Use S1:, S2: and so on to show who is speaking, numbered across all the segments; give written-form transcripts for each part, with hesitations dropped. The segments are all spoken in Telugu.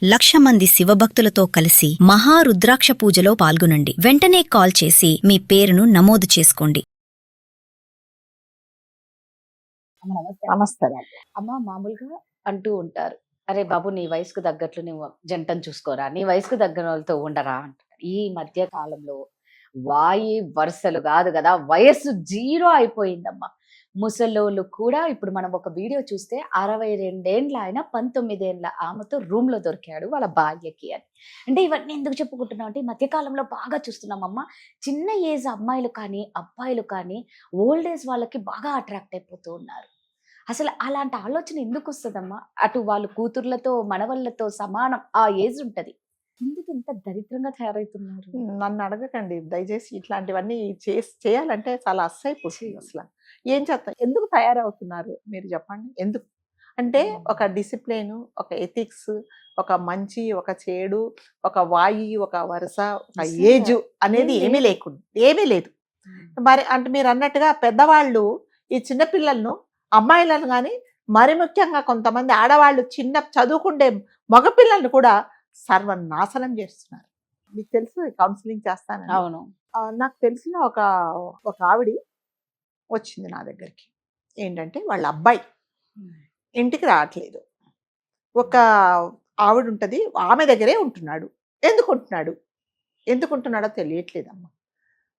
S1: 1,00,000 మంది శివభక్తులతో కలిసి మహారుద్రాక్ష పూజలో పాల్గొనండి. వెంటనే కాల్ చేసి మీ పేరును నమోదు చేసుకోండి.
S2: నమస్తే అమ్మ. మామూలుగా అంటూ ఉంటారు, అరే బాబు నీ వయసుకు తగ్గట్లు నువ్వు జంటను చూసుకోరా, నీ వయసుకు తగ్గ వాళ్ళతో ఉండరా అంటారు. ఈ మధ్య కాలంలో వాయి వరుసలు కాదు కదా, వయస్సు 0 అయిపోయిందమ్మా. ముసలోళ్ళు కూడా ఇప్పుడు మనం ఒక వీడియో చూస్తే 62 ఏండ్ల ఆయన 19 ఏండ్ల ఆమెతో రూమ్ లో దొరికాడు వాళ్ళ భార్యకి అని. అంటే ఇవన్నీ ఎందుకు చెప్పుకుంటున్నాం అంటే, ఈ మధ్యకాలంలో బాగా చూస్తున్నామమ్మా. చిన్న ఏజ్ అమ్మాయిలు కానీ అబ్బాయిలు కానీ ఓల్డ్ ఏజ్ వాళ్ళకి బాగా అట్రాక్ట్ అయిపోతూ ఉన్నారు. అసలు అలాంటి ఆలోచన ఎందుకు వస్తుందమ్మా? అటు వాళ్ళు కూతుర్లతో మనవళ్ళతో సమానం ఆ ఏజ్ ఉంటది, ఎందుకు ఇంత దరిద్రంగా తయారవుతున్నారు?
S3: నన్ను అడగకండి దయచేసి. ఇట్లాంటివన్నీ చేయాలంటే చాలా అస్సైపోతుంది. అసలు ఏం చేస్తా, ఎందుకు తయారవుతున్నారు మీరు చెప్పండి. ఎందుకు అంటే ఒక డిసిప్లిన్, ఒక ఎథిక్స్, ఒక మంచి, ఒక చెడు, ఒక వాయి, ఒక వరుస, ఒక ఏజ్ అనేది ఏమీ లేదు. మరి అంటే మీరు అన్నట్టుగా పెద్దవాళ్ళు ఈ చిన్నపిల్లలను, అమ్మాయిలను కానీ మరి ముఖ్యంగా కొంతమంది ఆడవాళ్ళు చిన్న చదువుకుండే మగపిల్లలను కూడా సర్వనాశనం చేస్తున్నారు. మీకు తెలుసు, కౌన్సిలింగ్ చేస్తాను.
S2: అవును.
S3: నాకు తెలిసిన ఒక ఆవిడ వచ్చింది నా దగ్గరికి. ఏంటంటే వాళ్ళ అబ్బాయి ఇంటికి రావట్లేదు. ఒక ఆవిడ ఉంటుంది, ఆమె దగ్గరే ఉంటున్నాడు. ఎందుకు ఉంటున్నాడో తెలియట్లేదమ్మా.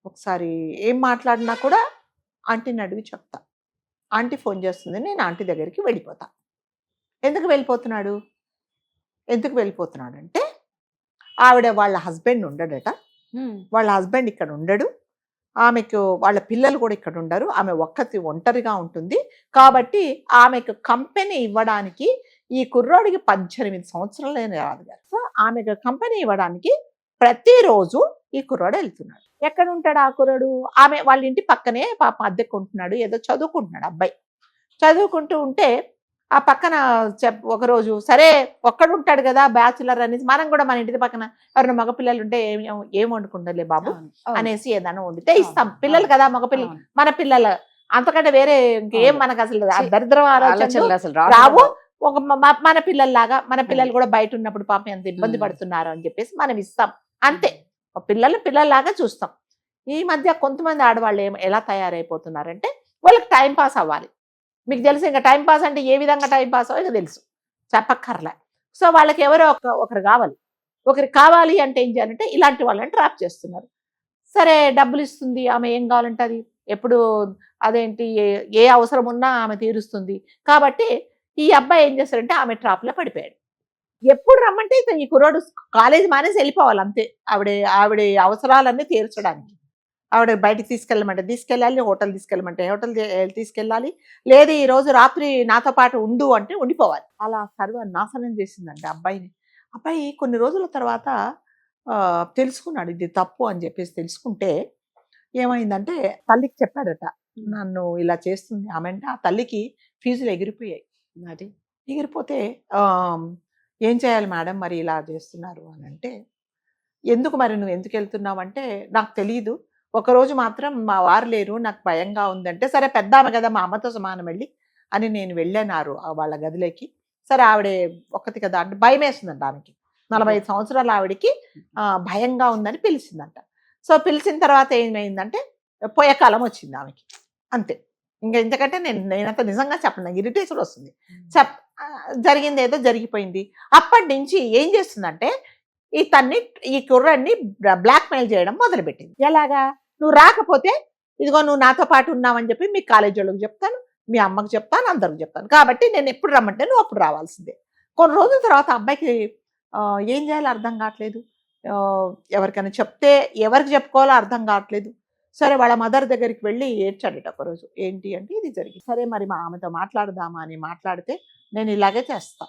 S3: ఒకసారి ఏం మాట్లాడినా కూడా ఆంటీని అడిగి చెప్తా. ఆంటీ ఫోన్ చేస్తుంది, నేను ఆంటీ దగ్గరికి వెళ్ళిపోతా. ఎందుకు వెళ్ళిపోతున్నాడు అంటే, ఆవిడ వాళ్ళ హస్బెండ్ ఉండడట. వాళ్ళ హస్బెండ్ ఇక్కడ ఉండడు, ఆమెకు వాళ్ళ పిల్లలు కూడా ఇక్కడ ఉండరు, ఆమె ఒంటరిగా ఉంటుంది. కాబట్టి ఆమెకు కంపెనీ ఇవ్వడానికి ఈ కుర్రాడికి 18 సంవత్సరాలైన రాదు కదా. సో ఆమెకు కంపెనీ ఇవ్వడానికి ప్రతిరోజు ఈ కుర్రాడు వెళ్తున్నాడు. ఎక్కడ ఉంటాడు ఆ కుర్రాడు? ఆమె వాళ్ళ ఇంటి పక్కనే పాప అద్దెకుంటున్నాడు, ఏదో చదువుకుంటున్నాడు అబ్బాయి. చదువుకుంటూ ఉంటే ఆ పక్కన ఒకరోజు సరే ఒక్కడు ఉంటాడు కదా బ్యాచులర్ అనేసి, మనం కూడా మన ఇంటి పక్కన ఎవరైనా మగపిల్లలు ఉంటే ఏం వండుకుంటారులే బాబు అనేసి ఏదైనా వండితే ఇస్తాం. పిల్లలు కదా మగపిల్లలు, మన పిల్లలు, అంతకంటే వేరే ఇంకేం మనకు అసలు దరిద్రం ఆలోచన రావు. ఒక మన పిల్లల్లాగా, మన పిల్లలు కూడా బయట ఉన్నప్పుడు పాపం ఎంత ఇబ్బంది పడుతున్నారు అని చెప్పేసి మనం ఇస్తాం, అంతే. పిల్లల్లాగా చూస్తాం. ఈ మధ్య కొంతమంది ఆడవాళ్ళు ఎలా తయారైపోతున్నారంటే, వాళ్ళకి టైం పాస్ అవ్వాలి. మీకు తెలుసు, ఇంకా టైం పాస్ అంటే ఏ విధంగా టైం పాస్ అవ్వో తెలుసు, చెప్పక్కర్లే. సో వాళ్ళకి ఎవరో ఒకరు కావాలి అంటే ఏం చేయాలంటే ఇలాంటి వాళ్ళని ట్రాప్ చేస్తున్నారు. సరే డబ్బులు ఇస్తుంది ఆమె, ఏం కావాలంటే అది, ఎప్పుడు అదేంటి ఏ అవసరం ఉన్నా ఆమె తీరుస్తుంది. కాబట్టి ఈ అబ్బాయి ఏం చేస్తారంటే ఆమె ట్రాప్లో పడిపోయాడు. ఎప్పుడు రమ్మంటే ఈ కుర్రాడు కాలేజ్ మానేసి వెళ్ళిపోవాలి అంతే. ఆవిడ అవసరాలన్నీ తీర్చడానికి. ఆవిడ బయటికి తీసుకెళ్ళాలి, హోటల్ తీసుకెళ్ళాలి, లేదు ఈ రోజు రాత్రి నాతో పాటు ఉండు అంటే ఉండిపోవాలి. అలా సర్వనాశనం చేసిందండి అబ్బాయిని. అబ్బాయి కొన్ని రోజుల తర్వాత తెలుసుకున్నాడు ఇది తప్పు అని చెప్పేసి. తెలుసుకుంటే ఏమైందంటే తల్లికి చెప్పాడట, నన్ను ఇలా చేస్తుంది ఆమె అంటే. ఆ తల్లికి ఫీజులు ఎగిరిపోయాయి. ఎగిరిపోతే ఏం చేయాలి మేడం మరి ఇలా చేస్తున్నారు అని అంటే, నువ్వు ఎందుకు వెళ్తున్నావు అంటే, నాకు తెలియదు, ఒకరోజు మాత్రం మా వారు లేరు, నాకు భయంగా ఉందంటే, సరే పెద్ద ఆమె కదా మా అమ్మతో సమానం వెళ్ళి అని నేను వెళ్ళాను వాళ్ళ గదిలోకి. సరే ఆవిడే ఒక్కతి కదా అంటే భయం వేస్తుందంట ఆమెకి. 45 సంవత్సరాల ఆవిడకి భయంగా ఉందని పిలిచిందంట. సో పిలిచిన తర్వాత ఏమైందంటే పోయే కాలం వచ్చింది ఆమెకి, అంతే. ఇంకా ఇంతకంటే నేనంత నిజంగా చెప్పను, నాకు ఇరిటేషన్ వస్తుంది. జరిగింది ఏదో జరిగిపోయింది. అప్పటి నుంచి ఏం చేస్తుందంటే ఈ కుర్రాన్ని బ్లాక్మెయిల్ చేయడం మొదలుపెట్టింది. ఎలాగా? నువ్వు రాకపోతే ఇదిగో నువ్వు నాతో పాటు ఉన్నావని చెప్పి మీ కాలేజీ వాళ్ళకి చెప్తాను, మీ అమ్మకి చెప్తాను, అందరికి చెప్తాను. కాబట్టి నేను ఎప్పుడు రమ్మంటే నువ్వు అప్పుడు రావాల్సిందే. కొన్ని రోజుల తర్వాత అబ్బాయికి ఏం చేయాలో అర్థం కావట్లేదు. ఎవరికైనా చెప్తే ఎవరికి చెప్పుకోవాలో అర్థం కావట్లేదు. సరే వాళ్ళ మదర్ దగ్గరికి వెళ్ళి ఏడ్చాడట ఒకరోజు. ఏంటి అంటే ఇది జరిగింది. సరే మరి మా ఆమెతో మాట్లాడదామా అని మాట్లాడితే, నేను ఇలాగే చేస్తా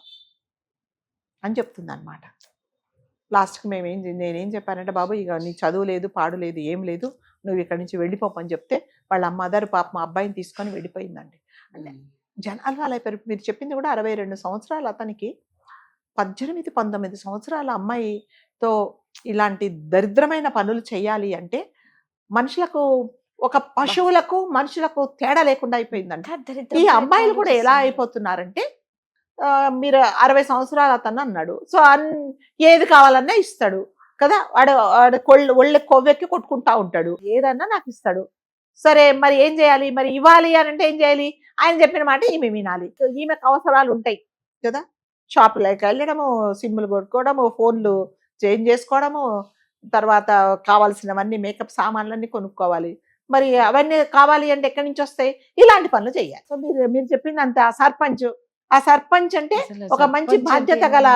S3: అని చెప్తుంది అనమాట. లాస్ట్కి నేనేం చెప్పానంటే, బాబు ఇక నీ చదువు లేదు, పాడు లేదు, ఏం లేదు, నువ్వు ఇక్కడి నుంచి వెళ్ళిపోపని చెప్తే వాళ్ళ మదర్ పాపం అబ్బాయిని తీసుకొని వెళ్ళిపోయిందండి. అంటే జనాలు అలా మీరు చెప్పింది కూడా 62 సంవత్సరాలు అతనికి 18-19 సంవత్సరాల అమ్మాయితో ఇలాంటి దరిద్రమైన పనులు చేయాలి అంటే, మనుషులకు, ఒక పశువులకు మనుషులకు తేడా లేకుండా అయిపోయిందంట. ఈ అమ్మాయిలు కూడా ఎలా అయిపోతున్నారంటే, మీరు 60 సంవత్సరాలు అతను అన్నాడు. సో ఏది కావాలన్నా ఇస్తాడు కదా, వాడు ఒళ్ళ కొవ్వెక్కి కొట్టుకుంటా ఉంటాడు, ఏదన్నా నాకు ఇస్తాడు. సరే మరి ఏం చేయాలి, మరి ఇవ్వాలి అని అంటే ఏం చేయాలి, ఆయన చెప్పిన మాట ఈమె వినాలి. ఈమెకు అవసరాలు ఉంటాయి కదా, షాపులోకి వెళ్ళడము, సిమ్ములు కొట్టుకోవడము, ఫోన్లు చేంజ్ చేసుకోవడము, తర్వాత కావాల్సినవన్నీ మేకప్ సామాన్లన్నీ కొనుక్కోవాలి. మరి అవన్నీ కావాలి అంటే ఎక్కడి నుంచి వస్తాయి, ఇలాంటి పనులు చేయాలి. సో మీరు చెప్పింది అంత ఆ సర్పంచ్ అంటే ఒక మంచి బాధ్యత గల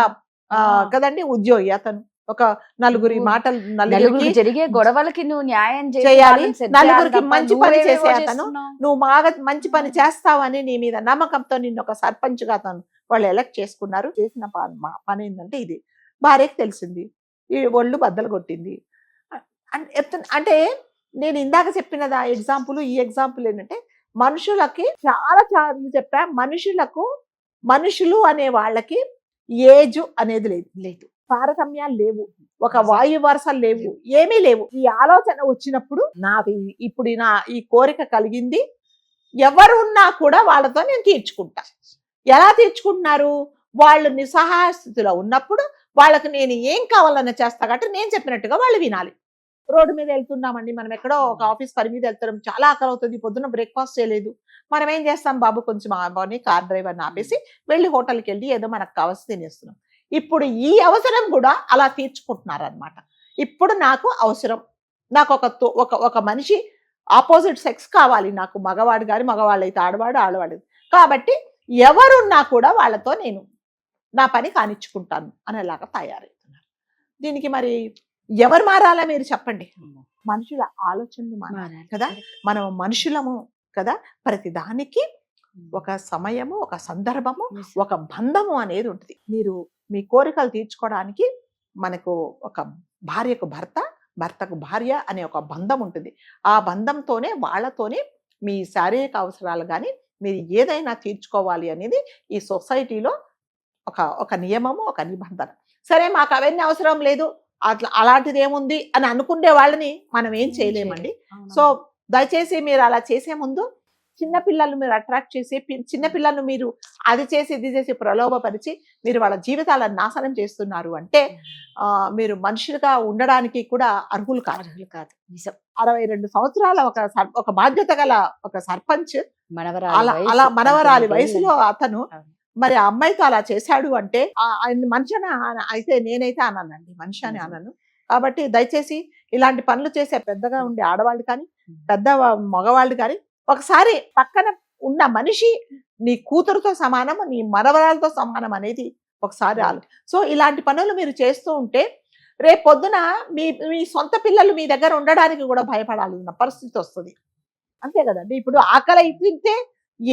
S3: కదండి ఉద్యోగి అతను. ఒక నలుగురి మాటలు
S2: నలుగురికి జరిగే గొడవలకి నువ్వు న్యాయం
S3: చేయాలి, నలుగురికి మంచి పని చేసే అతను. నువ్వు బాగా మంచి పని చేస్తావని నీ మీద నమ్మకంతో నిన్ను ఒక సర్పంచ్ గా అతను వాళ్ళు ఎలక్ట్ చేసుకున్నారు. చేసిన పని ఏంటంటే ఇది భార్యకి తెలిసింది, ఈ ఒళ్ళు బద్దలు కొట్టింది. అంటే నేను ఇందాక చెప్పినది ఆ ఎగ్జాంపుల్, ఈ ఎగ్జాంపుల్ ఏంటంటే మనుషులకి చాలా చెప్పా, మనుషులు అనే వాళ్ళకి ఏజ్ అనేది లేదు, తారతమ్యాలు లేవు, ఒక వాయు వరుసలు లేవు, ఏమీ లేవు. ఈ ఆలోచన వచ్చినప్పుడు నాకు ఇప్పుడు ఈ కోరిక కలిగింది, ఎవరు ఉన్నా కూడా వాళ్ళతో నేను తీర్చుకుంటా. ఎలా తీర్చుకుంటున్నారు, వాళ్ళు నిస్సహాయ స్థితిలో ఉన్నప్పుడు వాళ్ళకి నేను ఏం కావాలన్నా చేస్తా కాబట్టి నేను చెప్పినట్టుగా వాళ్ళు వినాలి. రోడ్డు మీద వెళ్తున్నామండి, మనం ఎక్కడో ఒక ఆఫీస్ పని మీద వెళ్తున్నాం, చాలా ఆకలి అవుతుంది, పొద్దున్న బ్రేక్ఫాస్ట్ చేయలేదు, మనం ఏం చేస్తాం, బాబు కొంచెం అని కార్ డ్రైవర్ని ఆపేసి వెళ్ళి హోటల్కి వెళ్ళి ఏదో మనకు కావాల్సి తినేస్తున్నాం. ఇప్పుడు ఈ అవసరం కూడా అలా తీర్చుకుంటున్నారు అనమాట. ఇప్పుడు నాకు అవసరం, నాకు ఒక మనిషి ఆపోజిట్ సెక్స్ కావాలి, నాకు మగవాడు గారి మగవాళ్ళు అయితే ఆడవాడు కాబట్టి ఎవరున్నా కూడా వాళ్ళతో నేను నా పని కానిచ్చుకుంటాను అనేలాగా తయారవుతున్నారు. దీనికి మరి ఎవరు మారాలా మీరు చెప్పండి, మనుషుల ఆలోచనలు మారాలి కదా, మనం మనుషులము కదా, ప్రతి దానికి ఒక సమయము, ఒక సందర్భము, ఒక బంధము అనేది ఉంటుంది. మీరు మీ కోరికలు తీర్చుకోవడానికి మనకు ఒక భార్యకు భర్తకు భార్య అనే ఒక బంధం ఉంటుంది. ఆ బంధంతోనే వాళ్ళతోనే మీ శారీరక అవసరాలు కానీ మీరు ఏదైనా తీర్చుకోవాలి అనేది ఈ సొసైటీలో ఒక నియమము, ఒక నిబంధన. సరే మాకు అవన్నీ అవసరం లేదు, అలాంటిది ఏముంది అని అనుకునే వాళ్ళని మనం ఏం చేయలేమండి. సో దయచేసి మీరు అలా చేసే ముందు చిన్నపిల్లలు మీరు అట్రాక్ట్ చేసి, చిన్నపిల్లలను మీరు అది చేసి ఇది చేసి ప్రలోభపరిచి మీరు వాళ్ళ జీవితాలను నాశనం చేస్తున్నారు అంటే మీరు మనుషులుగా ఉండడానికి కూడా అర్హులు కాదు. 62 సంవత్సరాల ఒక బాధ్యత గల ఒక సర్పంచ్ అలా మనవరాలి వయసులో అతను మరి ఆ అమ్మాయితో అలా చేశాడు అంటే ఆయన మనిషి అయితే నేనైతే అన్నానండి, మనిషి అని అన్నాను. కాబట్టి దయచేసి ఇలాంటి పనులు చేసే పెద్దగా ఉండే ఆడవాళ్ళు కానీ పెద్ద మగవాళ్ళు కానీ ఒకసారి పక్కన ఉన్న మనిషి నీ కూతురుతో సమానం, నీ మనవరాలతో సమానం అనేది ఒకసారి సో ఇలాంటి పనులు మీరు చేస్తూ ఉంటే రేపు పొద్దున మీ సొంత పిల్లలు మీ దగ్గర ఉండడానికి కూడా భయపడాల్సిన పరిస్థితి వస్తుంది. అంతే కదండి. ఇప్పుడు ఆకలి తింటే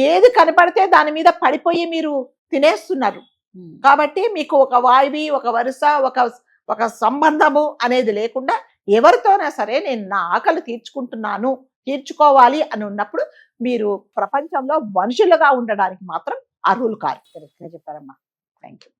S3: ఏది కనపడితే దాని మీద పడిపోయి మీరు తినేస్తున్నారు. కాబట్టి మీకు ఒక వాయువి, ఒక వరుస, ఒక సంబంధము అనేది లేకుండా ఎవరితోనా సరే నేను నా ఆకలి తీర్చుకోవాలి అని ఉన్నప్పుడు మీరు ప్రపంచంలో మనుషులుగా ఉండడానికి మాత్రం అర్హులు కాదు. చెప్పారమ్మా, థ్యాంక్ యూ.